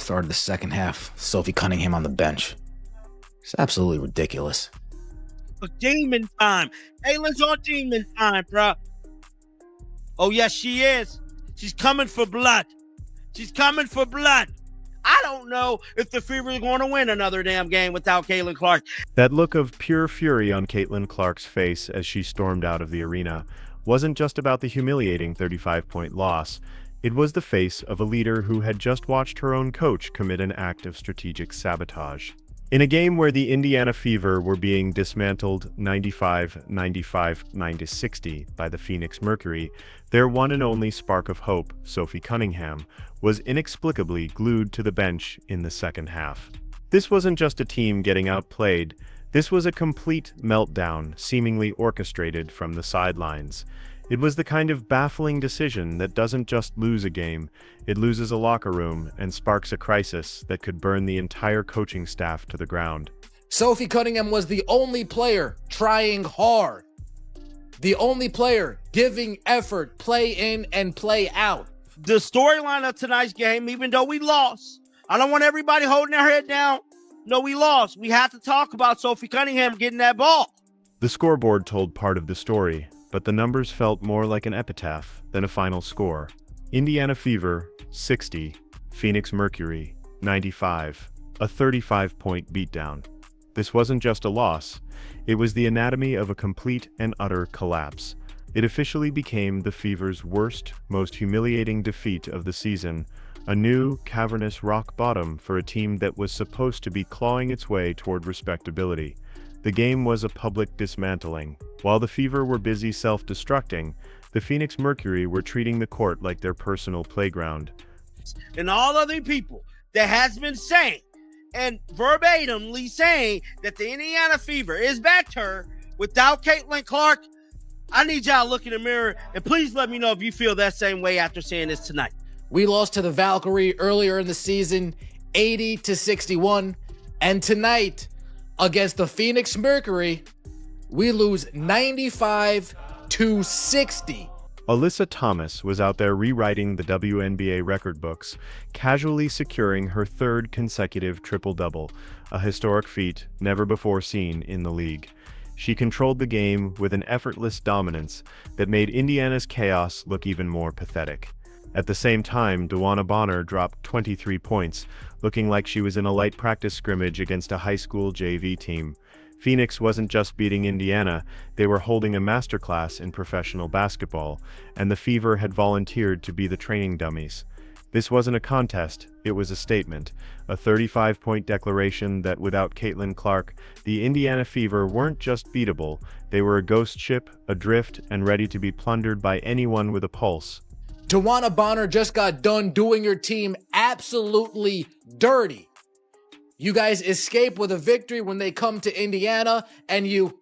started the second half, Sophie Cunningham on the bench. It's absolutely ridiculous. Demon time. Kaylin's on demon time, bro. Oh, yes, she is. She's coming for blood. She's coming for blood. I don't know if the Fever is going to win another damn game without Caitlin Clark. That look of pure fury on Caitlin Clark's face as she stormed out of the arena wasn't just about the humiliating 35-point loss. It was the face of a leader who had just watched her own coach commit an act of strategic sabotage. In a game where the Indiana Fever were being dismantled 95-90-60 by the Phoenix Mercury, their one and only spark of hope, Sophie Cunningham, was inexplicably glued to the bench in the second half. This wasn't just a team getting outplayed, this was a complete meltdown, seemingly orchestrated from the sidelines. It was the kind of baffling decision that doesn't just lose a game, it loses a locker room and sparks a crisis that could burn the entire coaching staff to the ground. Sophie Cunningham was the only player trying hard. The only player giving effort, play in and play out. The storyline of tonight's game, even though we lost, I don't want everybody holding their head down. No, we lost. We have to talk about Sophie Cunningham getting that ball. The scoreboard told part of the story, but the numbers felt more like an epitaph than a final score. Indiana Fever, 60. Phoenix Mercury, 95. A 35-point beatdown. This wasn't just a loss. It was the anatomy of a complete and utter collapse. It officially became the Fever's worst, most humiliating defeat of the season, a new, cavernous rock bottom for a team that was supposed to be clawing its way toward respectability. The game was a public dismantling. While the Fever were busy self-destructing, the Phoenix Mercury were treating the court like their personal playground. And all other people that has been saying, and verbatimly saying, that the Indiana Fever is back to her without Caitlin Clark, I need y'all to look in the mirror and please let me know if you feel that same way after seeing this tonight. We lost to the Valkyrie earlier in the season, 80-61, and tonight, against the Phoenix Mercury, we lose 95-60. Alyssa Thomas was out there rewriting the WNBA record books, casually securing her third consecutive triple-double, a historic feat never before seen in the league. She controlled the game with an effortless dominance that made Indiana's chaos look even more pathetic. At the same time, DeWanna Bonner dropped 23 points, looking like she was in a light practice scrimmage against a high school JV team. Phoenix wasn't just beating Indiana, they were holding a masterclass in professional basketball, and the Fever had volunteered to be the training dummies. This wasn't a contest, it was a statement, a 35-point declaration that without Caitlin Clark, the Indiana Fever weren't just beatable, they were a ghost ship, adrift, and ready to be plundered by anyone with a pulse. DeWanna Bonner just got done doing your team absolutely dirty. You guys escape with a victory when they come to Indiana, and you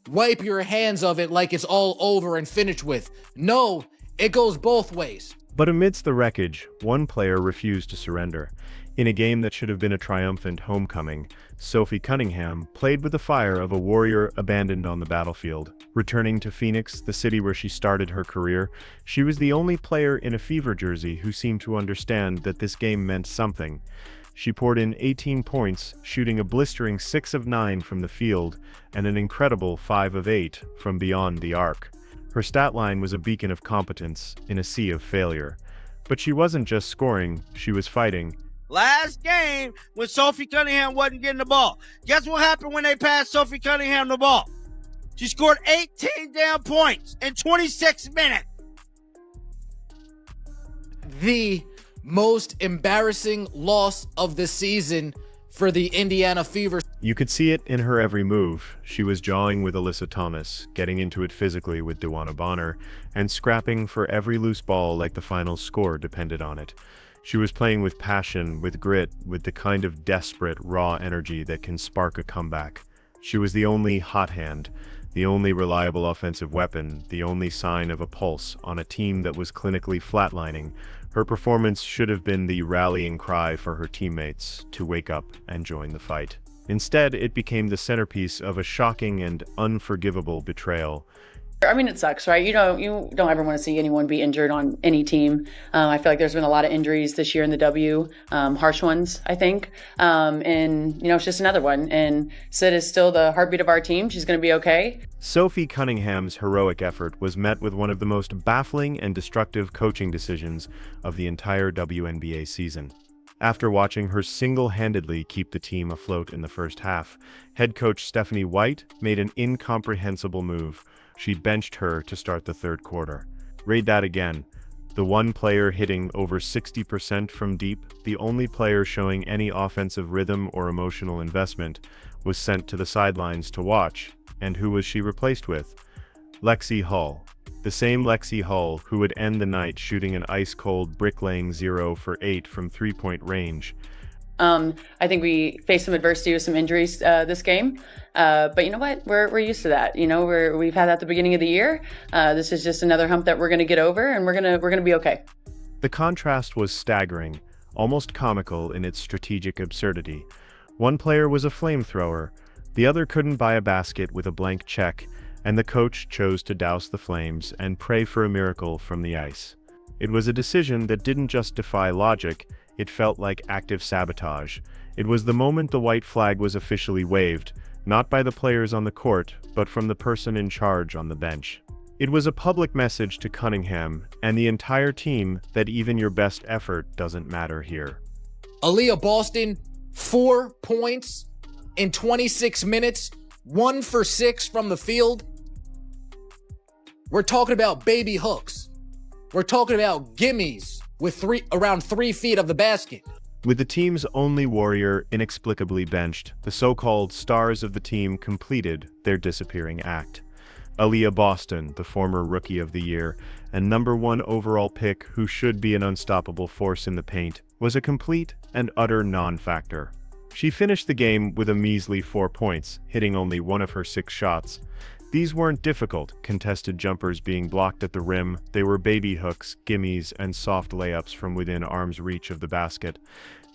wipe your hands of it like it's all over and finished with. No, it goes both ways. But amidst the wreckage, one player refused to surrender. In a game that should have been a triumphant homecoming, Sophie Cunningham played with the fire of a warrior abandoned on the battlefield. Returning to Phoenix, the city where she started her career, she was the only player in a Fever jersey who seemed to understand that this game meant something. She poured in 18 points, shooting a blistering 6 of 9 from the field and an incredible 5 of 8 from beyond the arc. Her stat line was a beacon of competence in a sea of failure. But she wasn't just scoring, she was fighting. Last game, when Sophie Cunningham wasn't getting the ball, guess what happened when they passed Sophie Cunningham the ball? She scored 18 damn points in 26 minutes. The most embarrassing loss of the season for the Indiana Fever. You could see it in her every move. She was jawing with Alyssa Thomas, getting into it physically with DeWanna Bonner, and scrapping for every loose ball like the final score depended on it. She was playing with passion, with grit, with the kind of desperate, raw energy that can spark a comeback. She was the only hot hand, the only reliable offensive weapon, the only sign of a pulse on a team that was clinically flatlining. Her performance should have been the rallying cry for her teammates to wake up and join the fight. Instead, it became the centerpiece of a shocking and unforgivable betrayal. I mean, it sucks, right? You don't ever want to see anyone be injured on any team. I feel like there's been a lot of injuries this year in the W, harsh ones, I think. And, it's just another one. And Sid is still the heartbeat of our team. She's going to be okay. Sophie Cunningham's heroic effort was met with one of the most baffling and destructive coaching decisions of the entire WNBA season. After watching her single-handedly keep the team afloat in the first half, head coach Stephanie White made an incomprehensible move. She benched her to start the third quarter. Read that again. The one player hitting over 60% from deep, the only player showing any offensive rhythm or emotional investment, was sent to the sidelines to watch. And who was she replaced with? Lexi Hull. The same Lexi Hull who would end the night shooting an ice-cold bricklaying 0 for 8 from three-point range. I think we faced some adversity with some injuries this game, but you know what? We're used to that. We've had that at the beginning of the year. This is just another hump that we're going to get over, and we're gonna be okay. The contrast was staggering, almost comical in its strategic absurdity. One player was a flamethrower, the other couldn't buy a basket with a blank check, and the coach chose to douse the flames and pray for a miracle from the ice. It was a decision that didn't just defy logic. It felt like active sabotage. It was the moment the white flag was officially waved, not by the players on the court, but from the person in charge on the bench. It was a public message to Cunningham and the entire team that even your best effort doesn't matter here. Aaliyah Boston, 4 points in 26 minutes, 1 for 6 from the field. We're talking about baby hooks. We're talking about gimmies with around 3 feet of the basket. With the team's only warrior inexplicably benched, the so-called stars of the team completed their disappearing act. Aaliyah Boston, the former Rookie of the Year and #1 overall pick who should be an unstoppable force in the paint, was a complete and utter non-factor. She finished the game with a measly 4 points, hitting only 1 of her 6 shots. These weren't difficult, contested jumpers being blocked at the rim. They were baby hooks, gimmies, and soft layups from within arm's reach of the basket.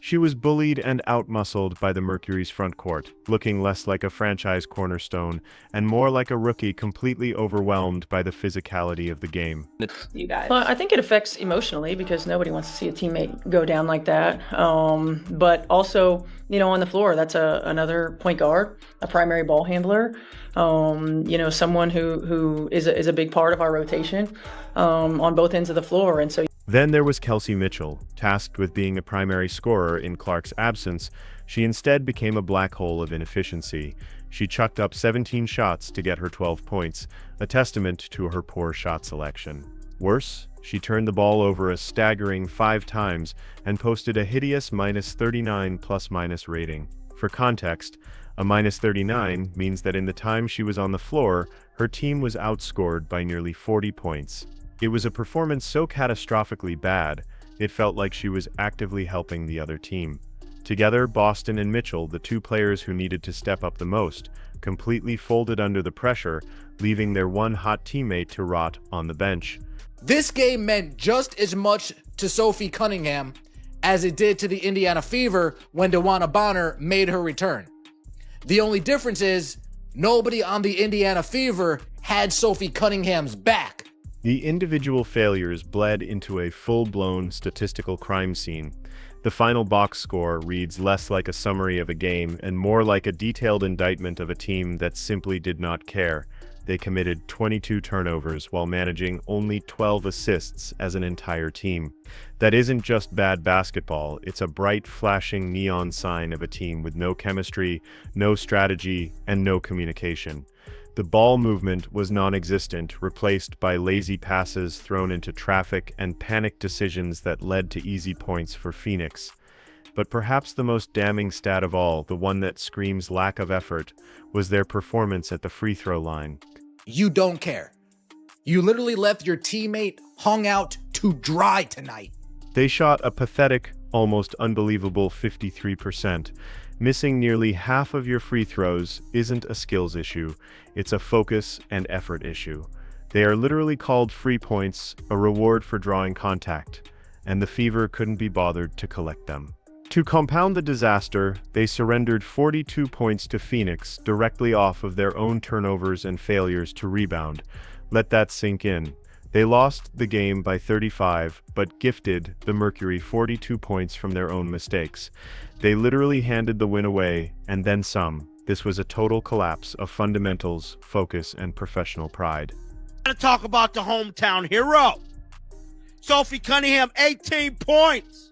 She was bullied and out-muscled by the Mercury's front court, looking less like a franchise cornerstone and more like a rookie completely overwhelmed by the physicality of the game. You guys. Well, I think it affects emotionally because nobody wants to see a teammate go down like that. But also, on the floor, that's another point guard, a primary ball handler. Someone who is a big part of our rotation on both ends of the floor. And so Then there was Kelsey Mitchell, tasked with being a primary scorer in Clark's absence. She instead became a black hole of inefficiency. She chucked up 17 shots to get her 12 points, a testament to her poor shot selection. Worse, she turned the ball over a staggering 5 times and posted a hideous -39 ± rating. For context, a -39 means that in the time she was on the floor, her team was outscored by nearly 40 points. It was a performance so catastrophically bad, it felt like she was actively helping the other team. Together, Boston and Mitchell, the 2 players who needed to step up the most, completely folded under the pressure, leaving their one hot teammate to rot on the bench. This game meant just as much to Sophie Cunningham as it did to the Indiana Fever when DeWanna Bonner made her return. The only difference is nobody on the Indiana Fever had Sophie Cunningham's back. The individual failures bled into a full-blown statistical crime scene. The final box score reads less like a summary of a game and more like a detailed indictment of a team that simply did not care. They committed 22 turnovers while managing only 12 assists as an entire team. That isn't just bad basketball, it's a bright, flashing neon sign of a team with no chemistry, no strategy, and no communication. The ball movement was non-existent, replaced by lazy passes thrown into traffic and panicked decisions that led to easy points for Phoenix. But perhaps the most damning stat of all, the one that screams lack of effort, was their performance at the free throw line. You don't care. You literally left your teammate hung out to dry tonight. They shot a pathetic, almost unbelievable 53%. Missing nearly half of your free throws isn't a skills issue, it's a focus and effort issue. They are literally called free points, a reward for drawing contact, and the Fever couldn't be bothered to collect them. To compound the disaster, they surrendered 42 points to Phoenix directly off of their own turnovers and failures to rebound. Let that sink in. They lost the game by 35, but gifted the Mercury 42 points from their own mistakes. They literally handed the win away, and then some. This was a total collapse of fundamentals, focus, and professional pride. Gotta talk about the hometown hero. Sophie Cunningham, 18 points,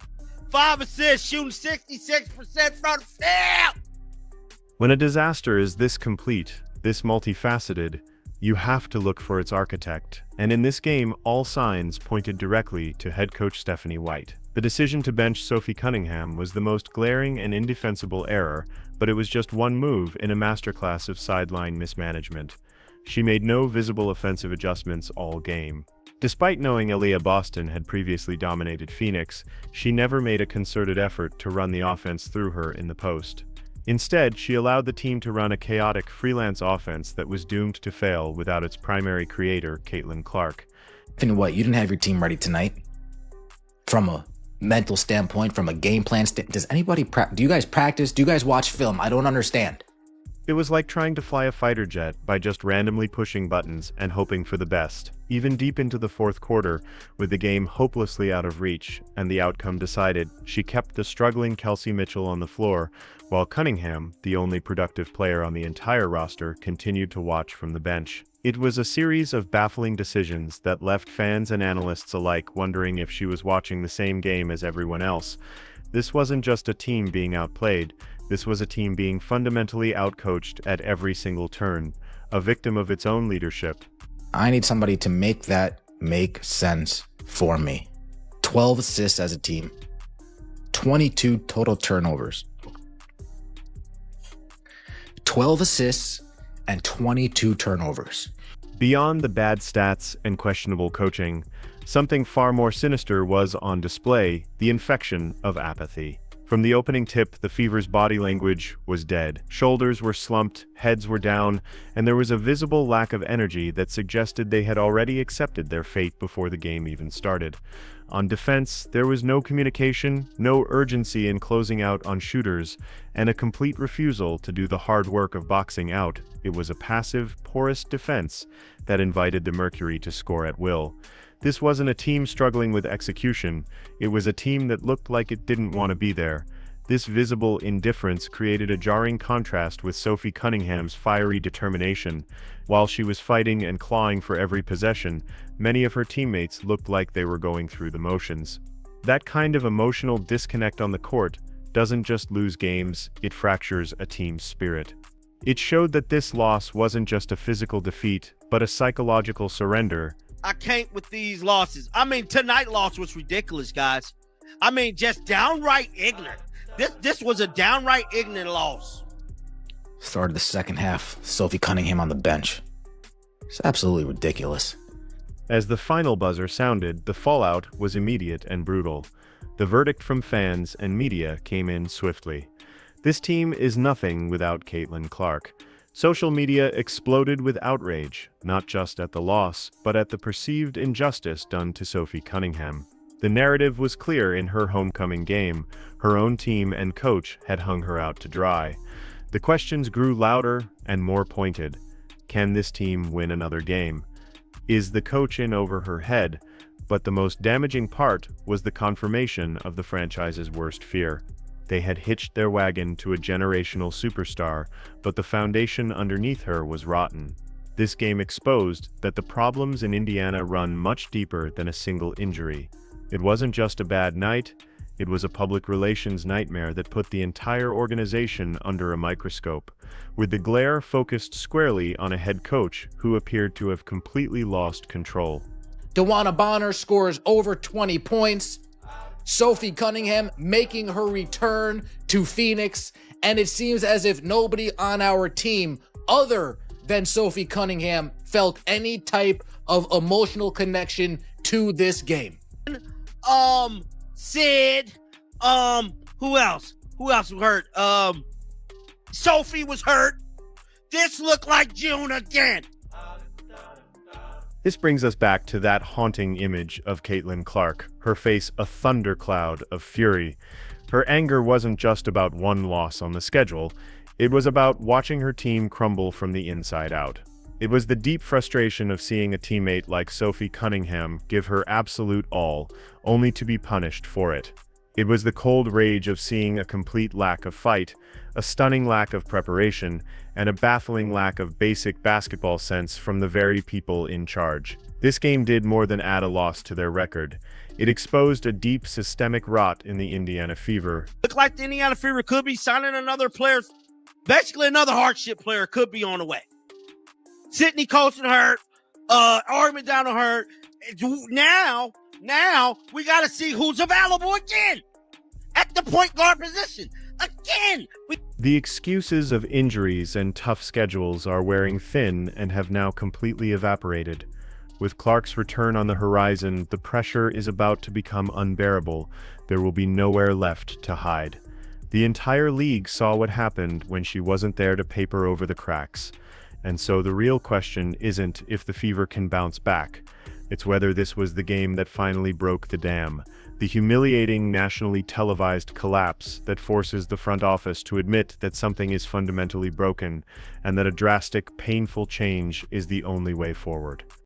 5 assists, shooting 66% from the field. When a disaster is this complete, this multifaceted, you have to look for its architect. And in this game, all signs pointed directly to head coach Stephanie White. The decision to bench Sophie Cunningham was the most glaring and indefensible error, but it was just one move in a masterclass of sideline mismanagement. She made no visible offensive adjustments all game. Despite knowing Aaliyah Boston had previously dominated Phoenix, she never made a concerted effort to run the offense through her in the post. Instead, she allowed the team to run a chaotic freelance offense that was doomed to fail without its primary creator, Caitlin Clark. And what, you didn't have your team ready tonight? From a mental standpoint, from a game plan standpoint, does anybody do you guys practice? Do you guys watch film? I don't understand. It was like trying to fly a fighter jet by just randomly pushing buttons and hoping for the best. Even deep into the fourth quarter, with the game hopelessly out of reach and the outcome decided, she kept the struggling Kelsey Mitchell on the floor, while Cunningham, the only productive player on the entire roster, continued to watch from the bench. It was a series of baffling decisions that left fans and analysts alike wondering if she was watching the same game as everyone else. This wasn't just a team being outplayed, this was a team being fundamentally outcoached at every single turn, a victim of its own leadership. I need somebody to make that make sense for me. 12 assists as a team, 22 total turnovers. 12 assists and 22 turnovers. Beyond the bad stats and questionable coaching, something far more sinister was on display: the infection of apathy. From the opening tip, the Fever's body language was dead. Shoulders were slumped, heads were down, and there was a visible lack of energy that suggested they had already accepted their fate before the game even started. On defense, there was no communication, no urgency in closing out on shooters, and a complete refusal to do the hard work of boxing out. It was a passive, porous defense that invited the Mercury to score at will. This wasn't a team struggling with execution, it was a team that looked like it didn't want to be there. This visible indifference created a jarring contrast with Sophie Cunningham's fiery determination. While she was fighting and clawing for every possession, many of her teammates looked like they were going through the motions. That kind of emotional disconnect on the court doesn't just lose games, it fractures a team's spirit. It showed that this loss wasn't just a physical defeat, but a psychological surrender. I can't with these losses. I mean, tonight's loss was ridiculous, guys. I mean, just downright ignorant. This was a downright ignorant loss. Started the second half, Sophie Cunningham on the bench. It's absolutely ridiculous. As the final buzzer sounded, the fallout was immediate and brutal. The verdict from fans and media came in swiftly. This team is nothing without Caitlin Clark. Social media exploded with outrage, not just at the loss, but at the perceived injustice done to Sophie Cunningham. The narrative was clear in her homecoming game. Her own team and coach had hung her out to dry. The questions grew louder and more pointed. Can this team win another game? Is the coach in over her head? But the most damaging part was the confirmation of the franchise's worst fear. They had hitched their wagon to a generational superstar, but the foundation underneath her was rotten. This game exposed that the problems in Indiana run much deeper than a single injury. It wasn't just a bad night, it was a public relations nightmare that put the entire organization under a microscope, with the glare focused squarely on a head coach who appeared to have completely lost control. DeWanna Bonner scores over 20 points. Sophie Cunningham making her return to Phoenix, and it seems as if nobody on our team other than Sophie Cunningham felt any type of emotional connection to this game. Sid, who else? Who else was hurt? Sophie was hurt. This looked like June again. This brings us back to that haunting image of Caitlin Clark, her face a thundercloud of fury. Her anger wasn't just about one loss on the schedule, it was about watching her team crumble from the inside out. It was the deep frustration of seeing a teammate like Sophie Cunningham give her absolute all, only to be punished for it. It was the cold rage of seeing a complete lack of fight, a stunning lack of preparation, and a baffling lack of basic basketball sense from the very people in charge. This game did more than add a loss to their record. It exposed a deep systemic rot in the Indiana Fever. Look like the Indiana Fever could be signing another player. Basically, another hardship player could be on the way. Sidney Colson hurt. Argument down to hurt. Now we got to see who's available again at the point guard position. Again. The excuses of injuries and tough schedules are wearing thin and have now completely evaporated. With Clark's return on the horizon, the pressure is about to become unbearable. There will be nowhere left to hide. The entire league saw what happened when she wasn't there to paper over the cracks. And so the real question isn't if the Fever can bounce back. It's whether this was the game that finally broke the dam. The humiliating, nationally televised collapse that forces the front office to admit that something is fundamentally broken and that a drastic, painful change is the only way forward.